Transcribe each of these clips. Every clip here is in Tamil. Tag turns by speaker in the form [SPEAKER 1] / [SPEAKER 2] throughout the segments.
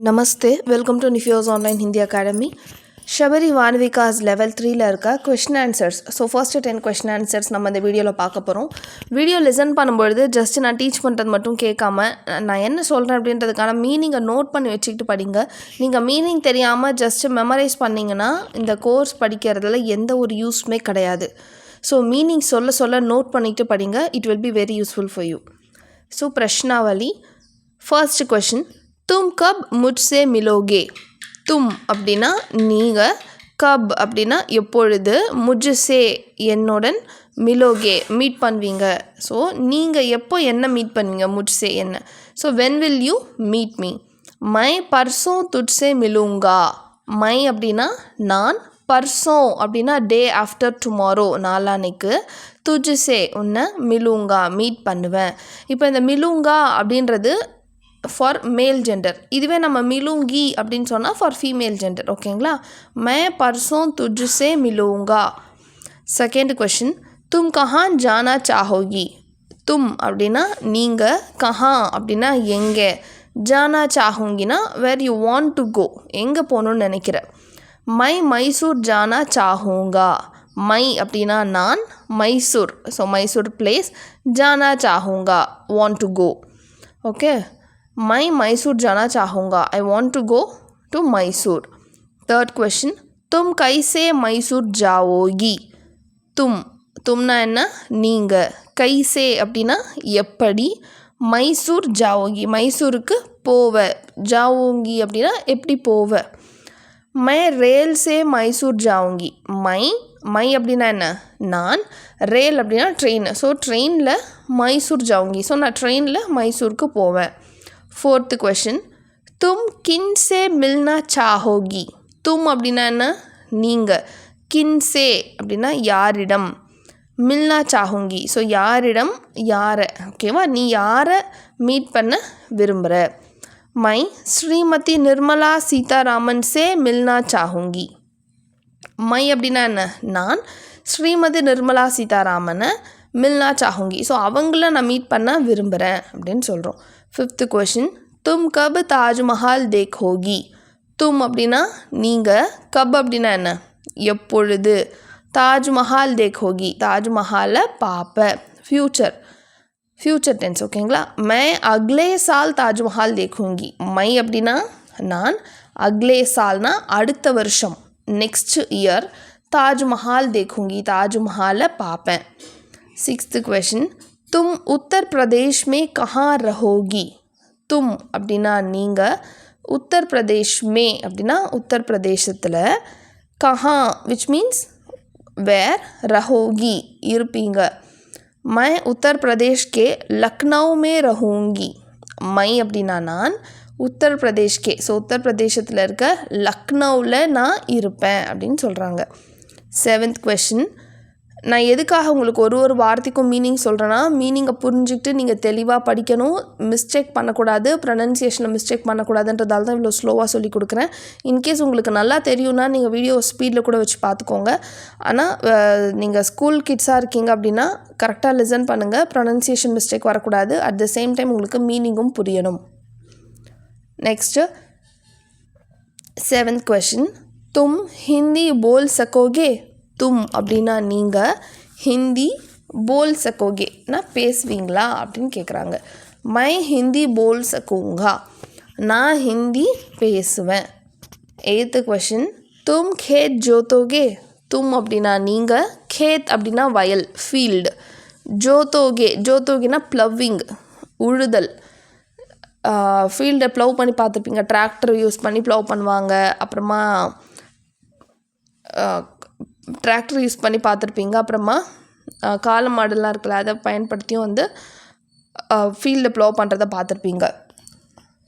[SPEAKER 1] Namaste, welcome to Nifio's Online Hindi Academy. Shabari Vanvika's level 3ல இருக்க question answers. So first 10 question answers நம்ம இந்த வீடியோவில் பார்க்க போகிறோம். வீடியோ லிசன் பண்ணும்பொழுது ஜஸ்ட் நான் டீச் பண்ணுறது மட்டும் கேட்காம நான் என்ன சொல்கிறேன் அப்படின்றதுக்கான மீனிங்கை நோட் பண்ணி வச்சுக்கிட்டு படிங்க. நீங்கள் மீனிங் தெரியாமல் ஜஸ்ட் மெமரைஸ் பண்ணிங்கன்னா இந்த கோர்ஸ் படிக்கிறதுல எந்த ஒரு யூஸ்மே கிடையாது. ஸோ மீனிங் சொல்ல நோட் பண்ணிட்டு படிங்க. It will be very useful for you. So பிரஷ்னாவலி. ஃபர்ஸ்ட் கொஷின், तुम कब मुझसे मिलोगे? तुम அப்படின்னா நீங்கள், கப் அப்படின்னா எப்பொழுது, முஜ்சே என்னுடன், மிலோகே மீட் பண்ணுவீங்க. ஸோ நீங்கள் எப்போ என்ன மீட் பண்ணுவீங்க, முஜ்சே என்ன. So when will you meet me? மை பர்சோं तुझसे मिलूँगा. மை அப்படின்னா நான், பர்சோं அப்படின்னா டே ஆஃப்டர் டுமாரோ நாளான்னைக்கு, துஜ்சே உன்னை, மிலூங்கா மீட் பண்ணுவேன். இப்போ இந்த மிலூங்கா அப்படின்றது ஃபார் மேல் ஜெண்டர். இதுவே நம்ம மிலூங்கி அப்படின்னு சொன்னால் ஃபார் ஃபீமேல் ஜெண்டர். ஓகேங்களா? மே பர்சோं तुझसे मिलूँगा. செகண்ட் கொஷின், தும் கஹான் ஜானா சாஹோகி? தும் அப்படின்னா நீங்கள், கஹான் அப்படின்னா எங்கே, ஜானா சாஹூங்கினா where you want to go, எங்கே போகணுன்னு நினைக்கிற. மை மைசூர் ஜானா சாஹூங்கா. மை அப்படின்னா நான், மைசூர் ஸோ மைசூர் பிளேஸ், ஜானா சாஹூங்கா வாண்ட் டு கோ. ஓகே, मैं मैसूर जाना चाहूँगा. I want to go to Mysore. Third question, तुम कैसे मैसूर जाओगी? तुमना என்ன, நீங்கள், கைசே அப்படின்னா எப்படி, மைசூர் ஜாவோகி மைசூருக்கு போவ, ஜாவோங்கி அப்படின்னா எப்படி போவ. மை ரேல் சே மைசூர் ஜாவோங்கி. மை அப்படின்னா என்ன, நான், ரேல் அப்படின்னா ட்ரெயின். ஸோ ட்ரெயினில் மைசூர் ஜாவோங்கி, ஸோ நான் ட்ரெயினில் மைசூருக்கு போவேன். फोर्थ क्वेश्चन, तुम किन से मिलना चाहोगी? तुम அப்படின்னா என்ன, நீங்கள், கின் சே அப்படின்னா யாரிடம், மில்னா சாஹூங்கி ஸோ யாரிடம், யாரை. ஓகேவா, நீ யாரை மீட் பண்ண விரும்புகிற. மை ஸ்ரீமதி நிர்மலா சீதாராமன் சே மில்னா சாஹூங்கி. மை அப்படின்னா என்ன, நான், ஸ்ரீமதி நிர்மலா சீதாராமனை, மில்னா சாஹூங்கி ஸோ அவங்கள நான் மீட் பண்ண விரும்புகிறேன் அப்படின்னு சொல்கிறோம். ஃபிஃப்த் கொஷின், தும் கப் தாஜ்மஹால் தேக்கோகி? தும் அப்படின்னா நீங்கள், கப் அப்படின்னா என்ன, எப்பொழுது, தாஜ்மஹால் தேக்கோகி தாஜ்மஹாலை பார்ப்ப, ஃப்யூச்சர் டென்ஸ். ஓகேங்களா? மை அக்லே சால் தாஜ்மஹால் தேக்கோங்கி. மை அப்படின்னா நான், அக்லே சால்னா அடுத்த வருஷம், நெக்ஸ்ட் இயர், தாஜ்மஹால் தேக்கோங்கி தாஜ்மஹாலை பார்ப்பேன். சிக்ஸ்த் கொஷின், तुम उत्तर प्रदेश में कहाँ रहोगी? तुम அப்படின்னா நீங்கள், உத்தர் பிரதேஷ் மே அப்படின்னா உத்தர் பிரதேசத்தில், கஹா விச் மீன்ஸ் வேர், ரஹோகி இருப்பீங்க. மை உத்தர் பிரதேஷ் கே லக்னௌ மே ரஹூங்கி. மை அப்படின்னா நான், உத்தர் பிரதேஷ் கே ஸோ உத்தர் பிரதேசத்தில் இருக்க லக்னௌவில் நான் இருப்பேன் அப்படின்னு சொல்கிறாங்க. செவன்த் கொஷின், நான் எதுக்காக உங்களுக்கு ஒரு வார்த்தைக்கும் மீனிங் சொல்கிறேன்னா, மீனிங்கை புரிஞ்சுக்கிட்டு நீங்கள் தெளிவாக படிக்கணும், மிஸ்டேக் பண்ணக்கூடாது, ப்ரொனன்சியேஷனில் மிஸ்டேக் பண்ணக்கூடாதுன்றதால தான் இவ்வளோ ஸ்லோவாக சொல்லி கொடுக்குறேன். இன்கேஸ் உங்களுக்கு நல்லா தெரியும்னா நீங்கள் வீடியோ ஸ்பீடில் கூட வச்சு பார்த்துக்கோங்க. ஆனால் நீங்கள் ஸ்கூல் கிட்ஸாக இருக்கீங்க அப்படின்னா கரெக்டாக லிசன் பண்ணுங்கள், ப்ரொனன்சியேஷன் மிஸ்டேக் வரக்கூடாது. அட் த சேம் டைம் உங்களுக்கு மீனிங்கும் புரியணும். நெக்ஸ்ட்டு செவன்த் கொஷின், தும் ஹிந்தி போல் சகோகே? தும் அப்படின்னா நீங்கள், ஹிந்தி போல் சகோகே நான் பேசுவீங்களா அப்படின்னு கேட்குறாங்க. மை ஹிந்தி போல் சகூங்கா நான் ஹிந்தி பேசுவேன். எய்த்து கொஷின், தும் கேத் ஜோத்தோகே? தும் அப்படின்னா நீங்கள், கேத் அப்படின்னா வயல், ஃபீல்டு, ஜோத்தோகேனா ப்ளவ்விங் உழுதல். ஃபீல்டை ப்ளவ் பண்ணி பார்த்துருப்பீங்க, டிராக்டர் யூஸ் பண்ணி ப்ளவ் பண்ணுவாங்க. அப்புறமா டிராக்டர் யூஸ் பண்ணி பார்த்துருப்பீங்க. அப்புறமா காளை மாடெல்லாம் இருக்குல்ல, அதை பயன்படுத்தியும் வந்து ஃபீல்டை ப்ளவ் பண்ணுறதை பார்த்துருப்பீங்க.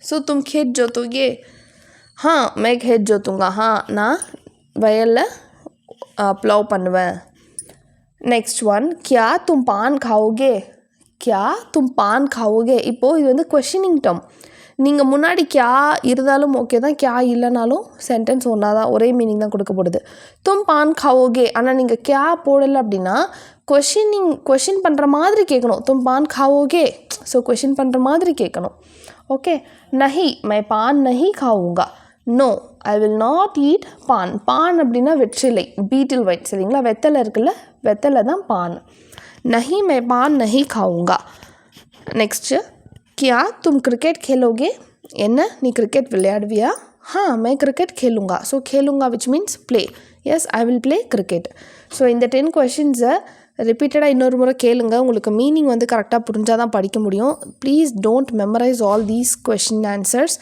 [SPEAKER 1] ஸோ தும் खेत जोतोगे? हाँ मैं खेत जोतूँगा. நான் வயலில் ப்ளவ் பண்ணுவேன். நெக்ஸ்ட் ஒன், क्या तुम पान खाओगे? क्या तुम पान खाओगे? இப்போது இது வந்து கொஷினிங் டேர்ம். நீங்கள் முன்னாடி கியா இருந்தாலும் ஓகே தான், கியா இல்லைனாலும் சென்டென்ஸ் ஒன்றா தான், ஒரே மீனிங் தான் கொடுக்கப்படுது. தும் பான் காவோகே ஆனால் நீங்கள் கியா போடலை அப்படின்னா கொஷின் பண்ணுற மாதிரி கேட்கணும். தும் பான் காவோகே ஸோ கொஷின் பண்ணுற மாதிரி கேட்கணும். ஓகே. நஹி மை பான் நஹி காவுங்கா. No I will not eat paan. Paan அப்படின்னா வெற்றிலை, பீட்டில் ஒயிட் சரிங்களா, வெத்தலை இருக்குல்ல, வெத்தலை தான் பான். நஹி மை பான் நஹி காவுங்கா. நெக்ஸ்ட்டு கியா தும் கிரிக்கெட் खेलोगे. என்ன நீ கிரிக்கெட் விளையாடுவியா? मैं क्रिकेट खेलूँगा. ஸோ खेलूँगा which means play. Yes I will play cricket. So இந்த 10 கொஷின்ஸை ரிப்பீட்டடாக இன்னொரு முறை கேளுங்க. உங்களுக்கு மீனிங் வந்து கரெக்டாக புரிஞ்சால் தான் படிக்க முடியும். Please don't memorise all these question answers.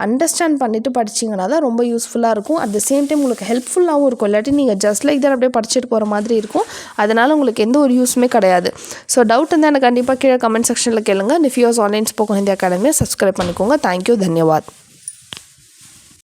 [SPEAKER 1] Understand பண்ணிவிட்டு படிச்சிங்கன்னா தான் ரொம்ப யூஸ்ஃபுல்லாக இருக்கும். அட் த சேம் டைம் உங்களுக்கு ஹெல்ப்ஃபுல்லாகவும் இருக்கும். இல்லாட்டி நீங்கள் ஜஸ்ட் லைக் தான் அப்படியே படிச்சுட்டு போகிற மாதிரி இருக்கும். அதனால் உங்களுக்கு எந்த ஒரு யூஸுமே கிடையாது. ஸோ டவுட் இருந்தால் எனக்கு கண்டிப்பாக கீழே கமெண்ட் செக்ஷனில் கேளுங்க. நிஃபியோஸ் ஆன்லைன் ஸ்போக்கன் ஹிந்தி அகாடமியை சப்ஸ்கிரைப் பண்ணிக்கோங்க. தேங்க்யூ, தன்யவாத்.